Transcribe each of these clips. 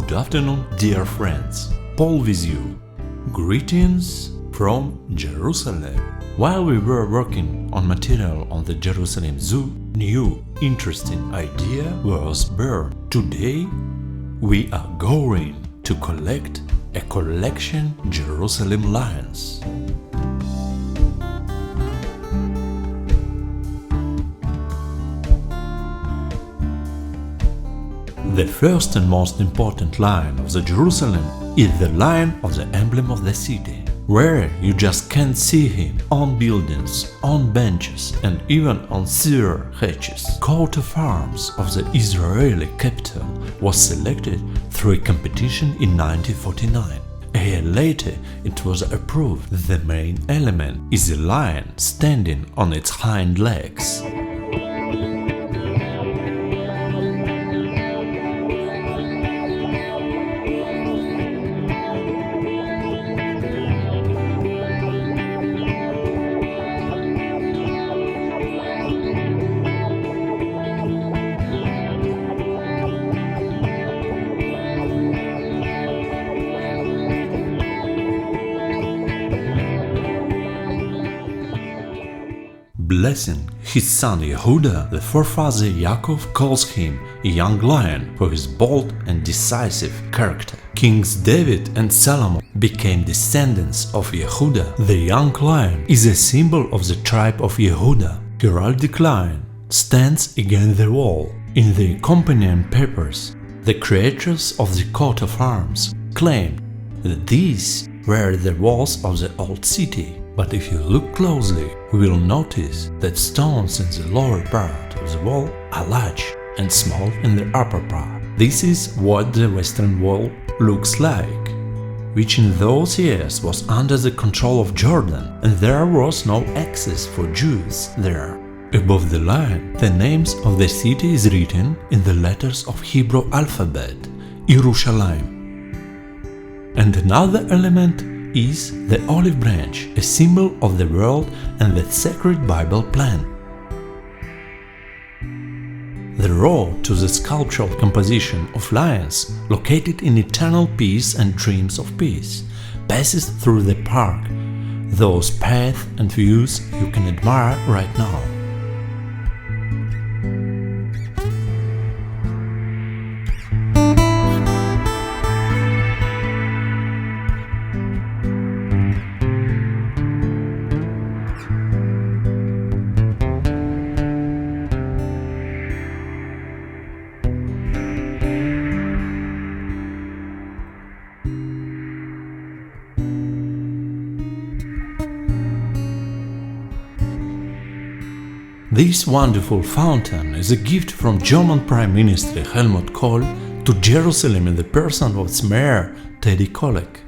Good afternoon, dear friends. Paul with you. Greetings from Jerusalem. While we were working on material on the Jerusalem Zoo, new interesting idea was born. Today we are going to collect a collection Jerusalem lions. The first and most important lion of the Jerusalem is the lion of the emblem of the city, where you just can't see him on buildings, on benches and even on sewer hatches. Coat of arms of the Israeli capital was selected through a competition in 1949. A year later it was approved. The main element is a lion standing on its hind legs. Blessing his son Yehuda, the forefather Yaakov calls him a young lion for his bold and decisive character. Kings David and Solomon became descendants of Yehuda. The young lion is a symbol of the tribe of Yehuda. Heraldic lion stands against the wall. In the accompanying papers, the creators of the coat of arms claimed that these were the walls of the old city. But if you look closely, you will notice that stones in the lower part of the wall are large and small in the upper part. This is what the western wall looks like, which in those years was under the control of Jordan, and there was no access for Jews there. Above the lion, the names of the city is written in the letters of Hebrew alphabet, Yerushalayim. And another element is the olive branch, a symbol of the world and the sacred Bible plan. The road to the sculptural composition of lions, located in eternal peace and dreams of peace, passes through the park, those paths and views you can admire right now. This wonderful fountain is a gift from German Prime Minister Helmut Kohl to Jerusalem in the person of its mayor Teddy Kollek.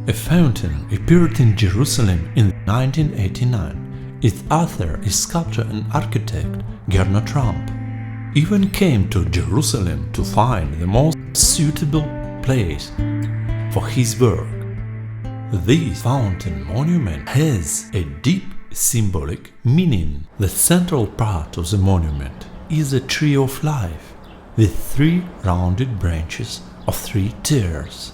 A fountain appeared in Jerusalem in 1989. Its author is sculptor and architect Gernot Trump. Even came to Jerusalem to find the most suitable place for his work. This fountain monument has a deep symbolic meaning. The central part of the monument is a tree of life with three rounded branches of three tiers.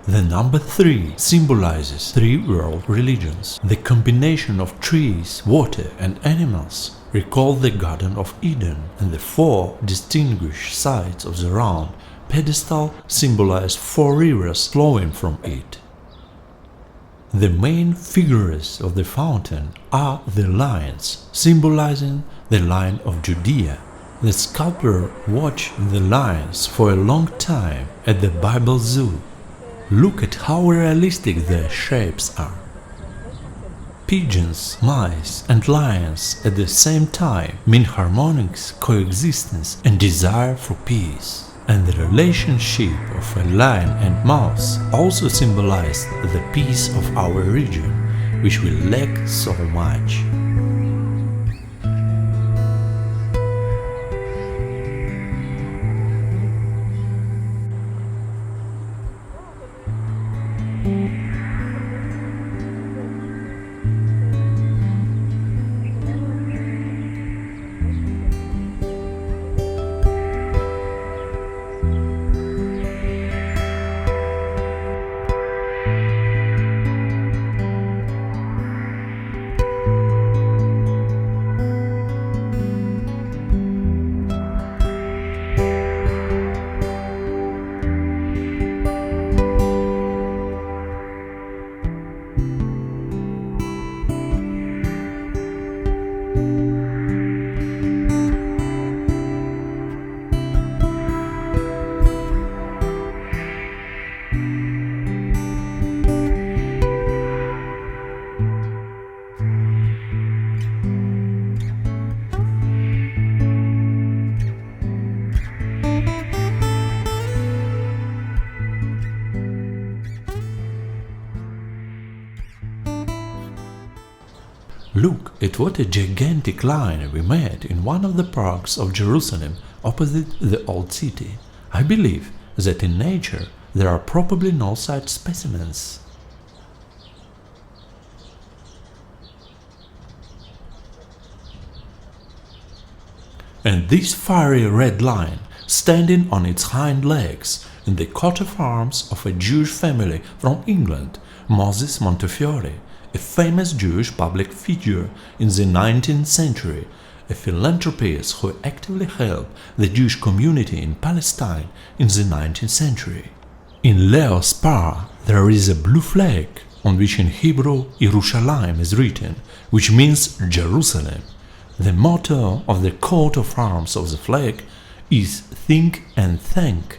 The number 3 symbolizes three world religions. The combination of trees, water and animals recall the Garden of Eden, and the 4 distinguished sides of the round pedestal symbolize 4 rivers flowing from it. The main figures of the fountain are the lions, symbolizing the Lion of Judea. The sculptor watched the lions for a long time at the Bible Zoo. Look at how realistic their shapes are. Pigeons, mice and lions at the same time mean harmonious coexistence and desire for peace. And the relationship of a lion and mouse also symbolized the peace of our region, which we lack so much. Look at what a gigantic lion we met in one of the parks of Jerusalem opposite the Old City. I believe that in nature there are probably no such specimens. And this fiery red lion, standing on its hind legs in the coat of arms of a Jewish family from England, Moses Montefiore, a famous Jewish public figure in the 19th century, a philanthropist who actively helped the Jewish community in Palestine in the 19th century. In Leo's spar there is a blue flag on which in Hebrew Yerushalayim is written, which means Jerusalem. The motto of the coat of arms of the flag is Think and Thank.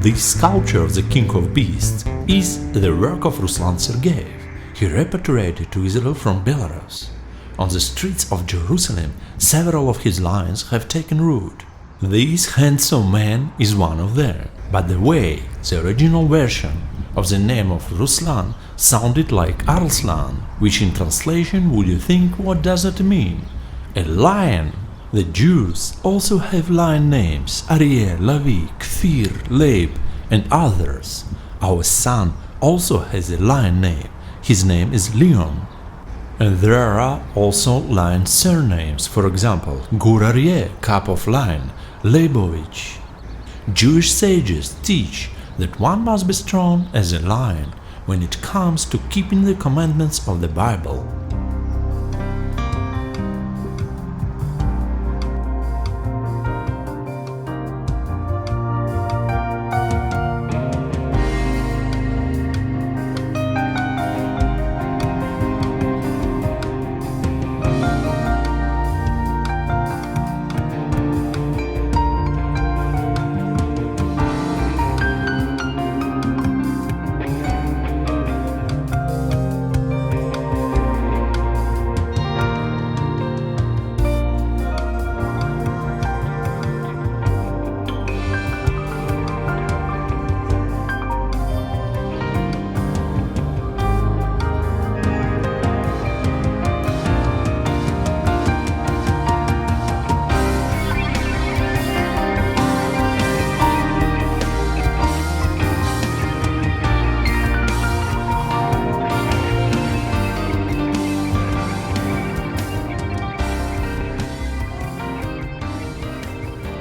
This sculpture of the King of Beasts is the work of Ruslan Sergeyev. He repatriated to Israel from Belarus. On the streets of Jerusalem, several of his lines have taken root. This handsome man is one of them, but the way the original version of the name of Ruslan sounded like Arslan, which in translation would you think what does it mean? A lion! The Jews also have lion names Ariel, Lavi, Kfir, Leib, and others. Our son also has a lion name. His name is Leon. And there are also lion surnames, for example, Gur Aryeh, Cup of Lion, Leibovich. Jewish sages teach that one must be strong as a lion when it comes to keeping the commandments of the Bible.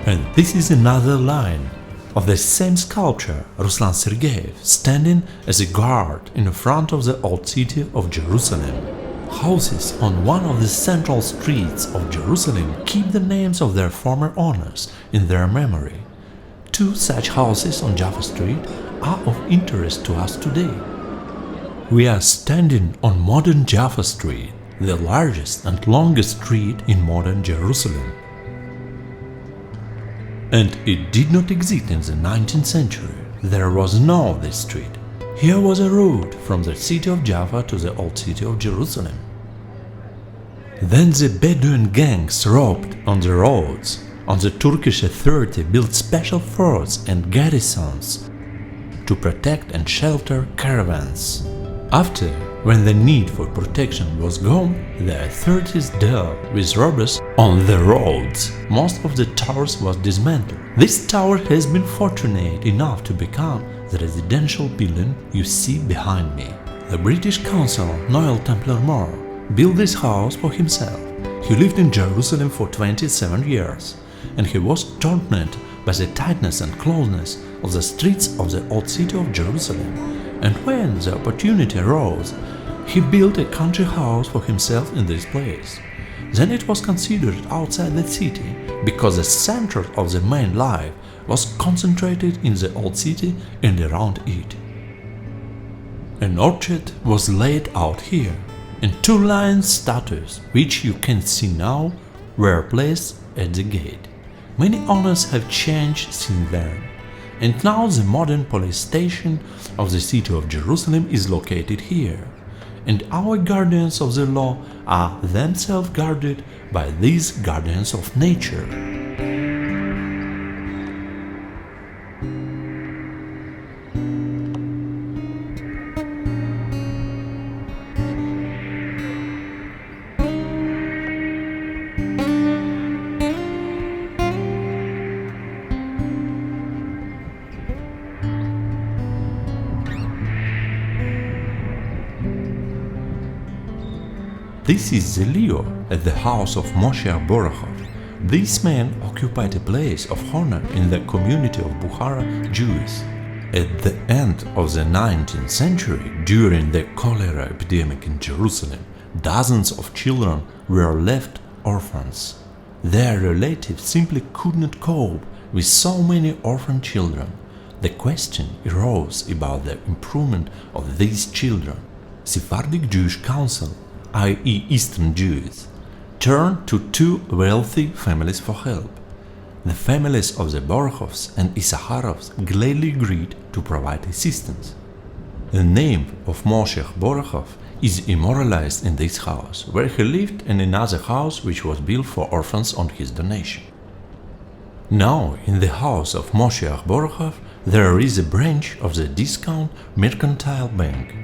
And this is another line of the same sculpture, Ruslan Sergeyev, standing as a guard in the front of the Old City of Jerusalem. Houses on one of the central streets of Jerusalem keep the names of their former owners in their memory. Two such houses on Jaffa Street are of interest to us today. We are standing on modern Jaffa Street, the largest and longest street in modern Jerusalem. And it did not exist in the 19th century. There was no this street. Here was a route from the city of Jaffa to the old city of Jerusalem. Then the Bedouin gangs robbed on the roads. On the Turkish authority built special forts and garrisons to protect and shelter caravans. After, when the need for protection was gone, the authorities dealt with robbers on the roads. Most of the towers was dismantled. This tower has been fortunate enough to become the residential building you see behind me. The British consul Noel Templar Moore built this house for himself. He lived in Jerusalem for 27 years, and he was tormented by the tightness and closeness of the streets of the old city of Jerusalem. And when the opportunity arose, he built a country house for himself in this place. Then it was considered outside the city, because the center of the main life was concentrated in the old city and around it. An orchard was laid out here, and two lion statues, which you can see now, were placed at the gate. Many owners have changed since then, And now the modern police station of the city of Jerusalem is located here. And our guardians of the law are themselves guarded by these guardians of nature. This is the Leo at the house of Moshe Borachov. This man occupied a place of honor in the community of Bukhara Jews. At the end of the 19th century, during the cholera epidemic in Jerusalem, dozens of children were left orphans. Their relatives simply could not cope with so many orphan children. The question arose about the improvement of these children. Sephardic Jewish Council, i.e. Eastern Jews, turned to two wealthy families for help. The families of the Borochovs and Issacharovs gladly agreed to provide assistance. The name of Moshe Borochov is immortalized in this house, where he lived, and another house which was built for orphans on his donation. Now, in the house of Moshe Borochov, there is a branch of the Discount Mercantile Bank.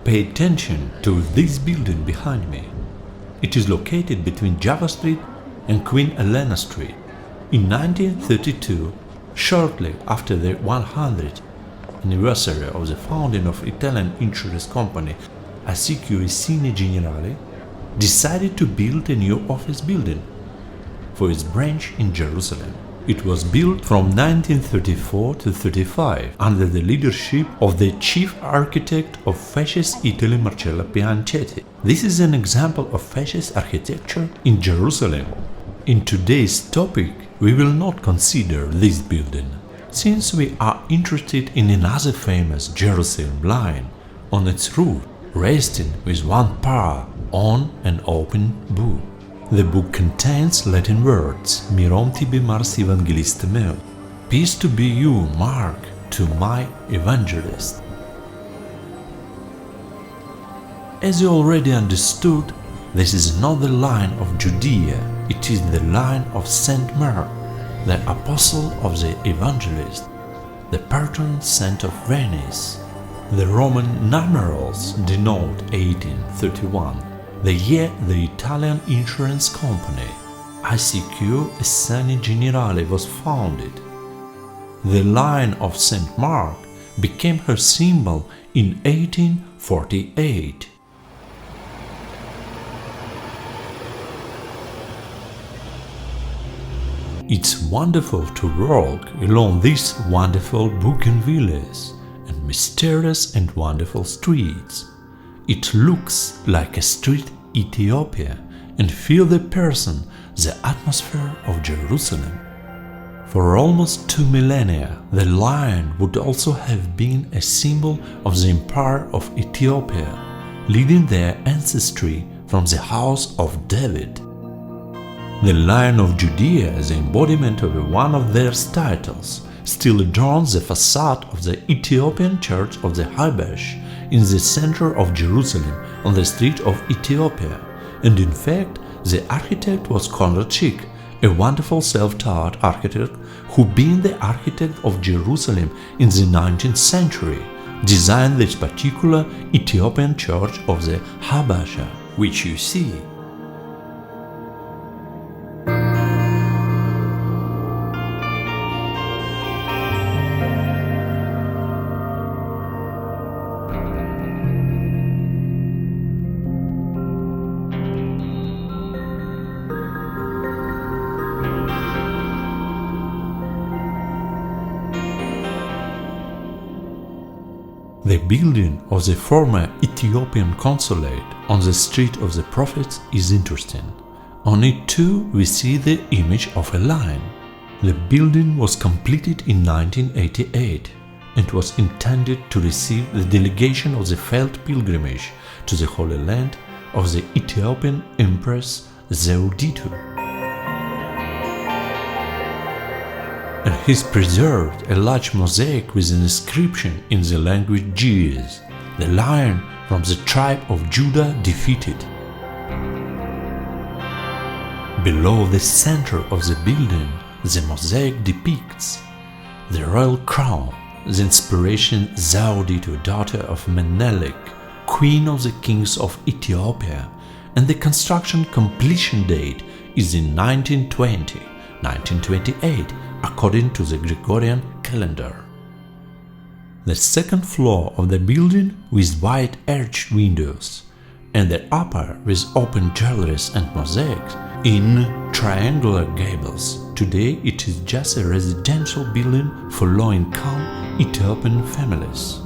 Pay attention to this building behind me. It is located between Java Street and Queen Elena Street. In 1932, shortly after the 100th anniversary of the founding of Italian insurance company Assicurazioni Generali, decided to build a new office building for its branch in Jerusalem. It was built from 1934 to 35 under the leadership of the chief architect of Fascist Italy, Marcello Pianchetti. This is an example of Fascist architecture in Jerusalem. In today's topic, we will not consider this building, since we are interested in another famous Jerusalem line on its roof, resting with one paw on an open book. The book contains Latin words, Mirom tibi Mars Evangelista meu, peace to be you, Mark, to my evangelist. As you already understood, this is not the line of Judea, it is the line of Saint Mark, the apostle of the evangelist, the patron saint of Venice. The Roman numerals denote 1831. The year the Italian insurance company Assicurazioni Generali was founded. The line of St. Mark became her symbol in 1848. It's wonderful to walk along these wonderful bougainvilleas and mysterious and wonderful streets. It looks like a street Ethiopia and feel the person, the atmosphere of Jerusalem. For almost 2 millennia, the lion would also have been a symbol of the empire of Ethiopia, leading their ancestry from the house of David. The Lion of Judea, the embodiment of one of their titles, still adorns the facade of the Ethiopian Church of the Habash in the center of Jerusalem on the street of Ethiopia, and in fact the architect was Conrad Schick, a wonderful self-taught architect who, being the architect of Jerusalem in the 19th century, designed this particular Ethiopian church of the Habasha, which you see. The building of the former Ethiopian consulate on the Street of the Prophets is interesting. On it too we see the image of a lion. The building was completed in 1988 and was intended to receive the delegation of the Felt pilgrimage to the Holy Land of the Ethiopian Empress Zewditu. And he's preserved a large mosaic with an inscription in the language Ge'ez, the lion from the tribe of Judah defeated. Below the center of the building, the mosaic depicts the royal crown, the inspiration Zewditu, daughter of Menelik, queen of the kings of Ethiopia, and the construction completion date is in 1920-1928 according to the Gregorian calendar. The second floor of the building with white arched windows, and the upper with open galleries and mosaics in triangular gables. Today it is just a residential building for low-income Ethiopian families.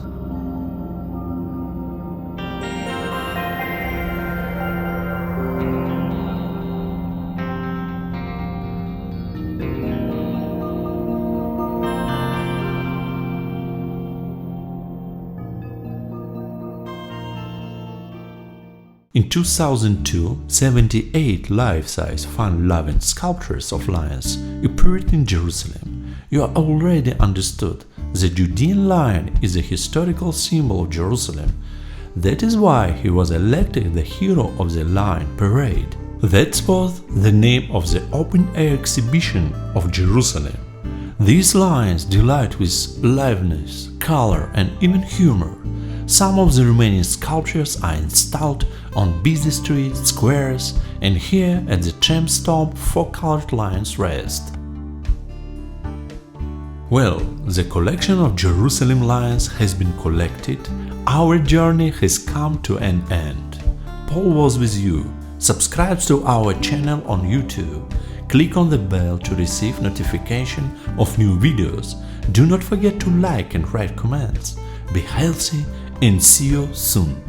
In 2002, 78 life-size fun-loving sculptures of lions appeared in Jerusalem. You are already understood the Judean lion is a historical symbol of Jerusalem. That is why he was elected the hero of the Lion Parade. That's both the name of the open-air exhibition of Jerusalem. These lions delight with liveliness, color and even humor. Some of the remaining sculptures are installed on busy streets, squares, and here at the tram stop 4 colored lions rest. Well, the collection of Jerusalem lions has been collected. Our journey has come to an end. Paul was with you. Subscribe to our channel on YouTube. Click on the bell to receive notification of new videos. Do not forget to like and write comments. Be healthy and see you soon.